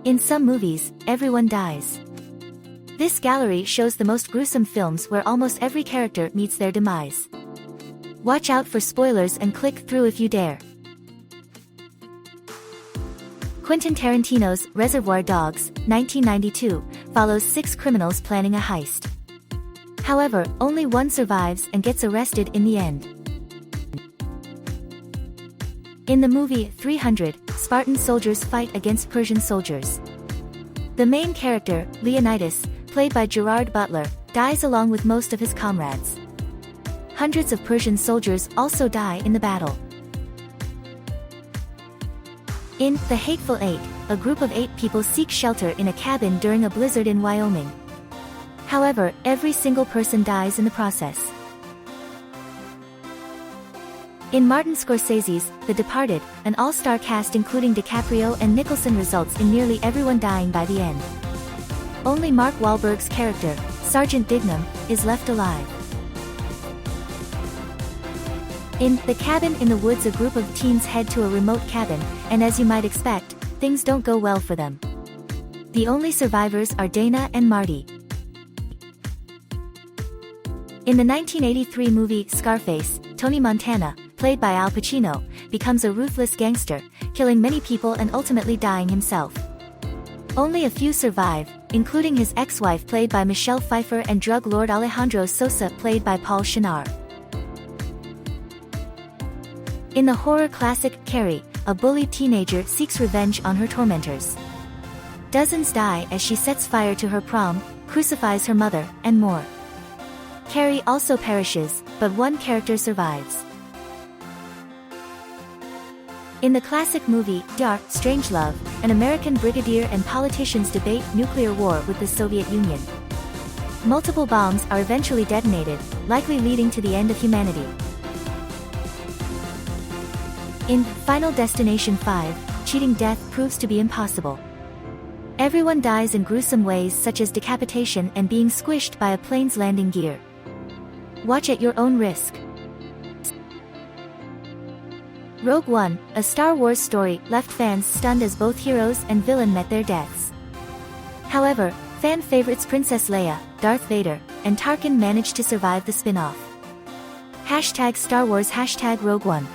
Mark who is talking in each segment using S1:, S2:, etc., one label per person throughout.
S1: In some movies, everyone dies. This gallery shows the most gruesome films where almost every character meets their demise. Watch out for spoilers and click through if you dare. Quentin Tarantino's Reservoir Dogs, 1992, follows 6 criminals planning a heist. However, only one survives and gets arrested in the end. In the movie 300, Spartan soldiers fight against Persian soldiers. The main character, Leonidas, played by Gerard Butler, dies along with most of his comrades. Hundreds of Persian soldiers also die in the battle. In The Hateful Eight, a group of 8 people seek shelter in a cabin during a blizzard in Wyoming. However, every single person dies in the process. In Martin Scorsese's The Departed, an all-star cast including DiCaprio and Nicholson results in nearly everyone dying by the end. Only Mark Wahlberg's character, Sergeant Dignam, is left alive. In The Cabin in the Woods, a group of teens head to a remote cabin, and as you might expect, things don't go well for them. The only survivors are Dana and Marty. In the 1983 movie Scarface, Tony Montana, played by Al Pacino, becomes a ruthless gangster, killing many people and ultimately dying himself. Only a few survive, including his ex-wife played by Michelle Pfeiffer and drug lord Alejandro Sosa played by Paul Shinar. In the horror classic Carrie, a bullied teenager seeks revenge on her tormentors. Dozens die as she sets fire to her prom, crucifies her mother, and more. Carrie also perishes, but one character survives. In the classic movie Dark, Strangelove, an American brigadier and politicians debate nuclear war with the Soviet Union. Multiple bombs are eventually detonated, likely leading to the end of humanity. In Final Destination 5, cheating death proves to be impossible. Everyone dies in gruesome ways such as decapitation and being squished by a plane's landing gear. Watch at your own risk. Rogue One, a Star Wars story, left fans stunned as both heroes and villain met their deaths. However, fan favorites Princess Leia, Darth Vader, and Tarkin managed to survive the spin-off. #Star Wars #Rogue One.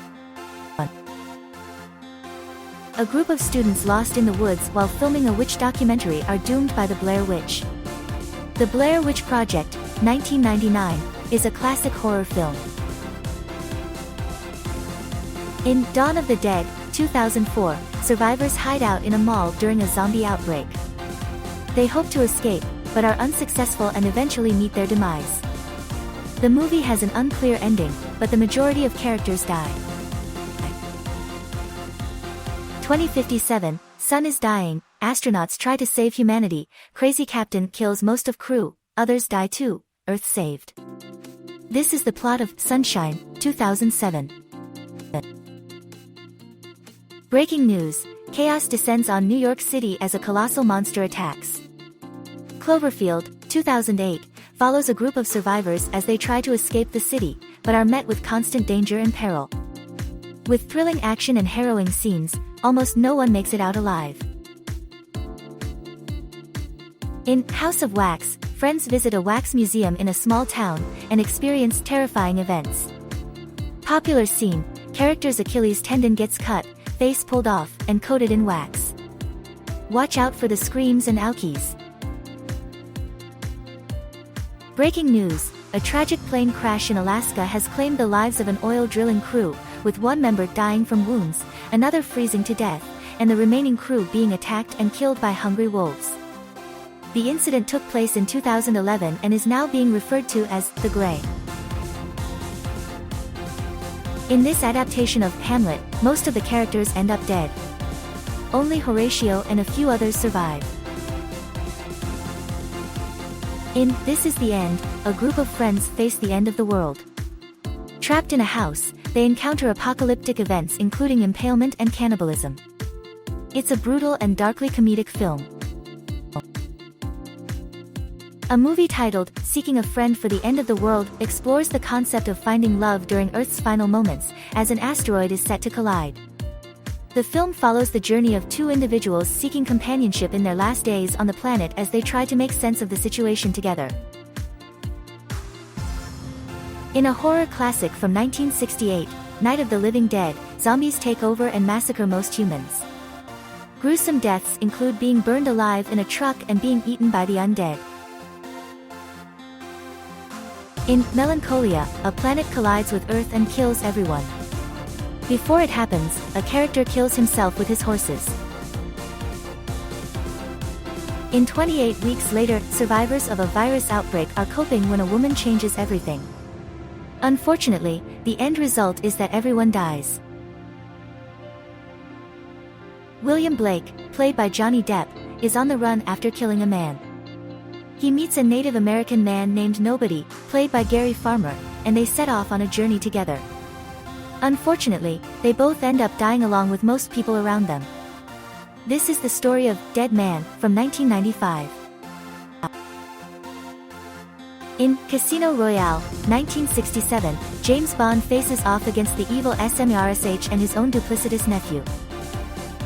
S1: A group of students lost in the woods while filming a witch documentary are doomed by the Blair Witch. The Blair Witch Project, 1999, is a classic horror film. In Dawn of the Dead, 2004, survivors hide out in a mall during a zombie outbreak. They hope to escape, but are unsuccessful and eventually meet their demise. The movie has an unclear ending, but the majority of characters die. 2057, Sun is dying, astronauts try to save humanity, crazy captain kills most of crew, others die too, Earth saved. This is the plot of Sunshine, 2007. Breaking news, chaos descends on New York City as a colossal monster attacks. Cloverfield, 2008, follows a group of survivors as they try to escape the city, but are met with constant danger and peril. With thrilling action and harrowing scenes, almost no one makes it out alive. In House of Wax, friends visit a wax museum in a small town and experience terrifying events. Popular scene, character's Achilles tendon gets cut, face pulled off, and coated in wax. Watch out for the screams and ouchies. Breaking news, a tragic plane crash in Alaska has claimed the lives of an oil drilling crew, with one member dying from wounds, another freezing to death, and the remaining crew being attacked and killed by hungry wolves. The incident took place in 2011 and is now being referred to as The Grey. In this adaptation of Hamlet, most of the characters end up dead. Only Horatio and a few others survive. In This Is the End, a group of friends face the end of the world. Trapped in a house, they encounter apocalyptic events including impalement and cannibalism. It's a brutal and darkly comedic film. A movie titled Seeking a Friend for the End of the World explores the concept of finding love during Earth's final moments, as an asteroid is set to collide. The film follows the journey of two individuals seeking companionship in their last days on the planet as they try to make sense of the situation together. In a horror classic from 1968, Night of the Living Dead, zombies take over and massacre most humans. Gruesome deaths include being burned alive in a truck and being eaten by the undead. In Melancholia, a planet collides with Earth and kills everyone. Before it happens, a character kills himself with his horses. In 28 Weeks Later, survivors of a virus outbreak are coping when a woman changes everything. Unfortunately, the end result is that everyone dies. William Blake, played by Johnny Depp, is on the run after killing a man. He meets a Native American man named Nobody, played by Gary Farmer, and they set off on a journey together. Unfortunately, they both end up dying along with most people around them. This is the story of Dead Man from 1995. In Casino Royale, 1967, James Bond faces off against the evil SMERSH and his own duplicitous nephew.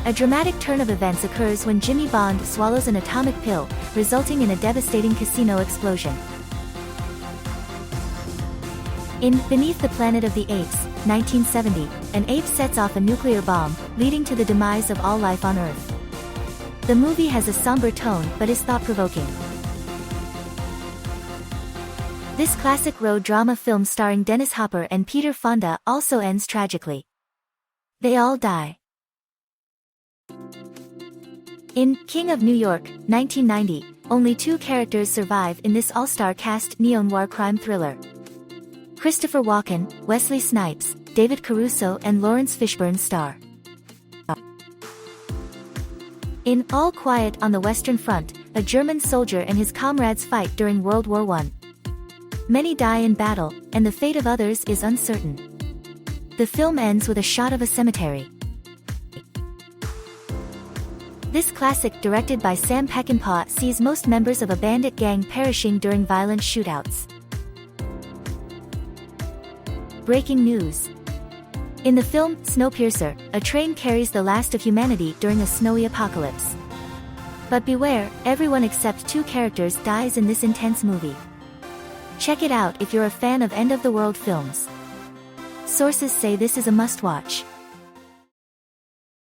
S1: A dramatic turn of events occurs when Jimmy Bond swallows an atomic pill, resulting in a devastating casino explosion. In Beneath the Planet of the Apes, 1970, an ape sets off a nuclear bomb, leading to the demise of all life on Earth. The movie has a somber tone but is thought-provoking. This classic road drama film starring Dennis Hopper and Peter Fonda also ends tragically. They all die. In King of New York, 1990, only two characters survive in this all-star cast neo-noir crime thriller. Christopher Walken, Wesley Snipes, David Caruso and Lawrence Fishburne star. In All Quiet on the Western Front, a German soldier and his comrades fight during World War I. Many die in battle, and the fate of others is uncertain. The film ends with a shot of a cemetery. This classic, directed by Sam Peckinpah, sees most members of a bandit gang perishing during violent shootouts. Breaking news. In the film Snowpiercer, a train carries the last of humanity during a snowy apocalypse. But beware, everyone except two characters dies in this intense movie. Check it out if you're a fan of end-of-the-world films. Sources say this is a must-watch.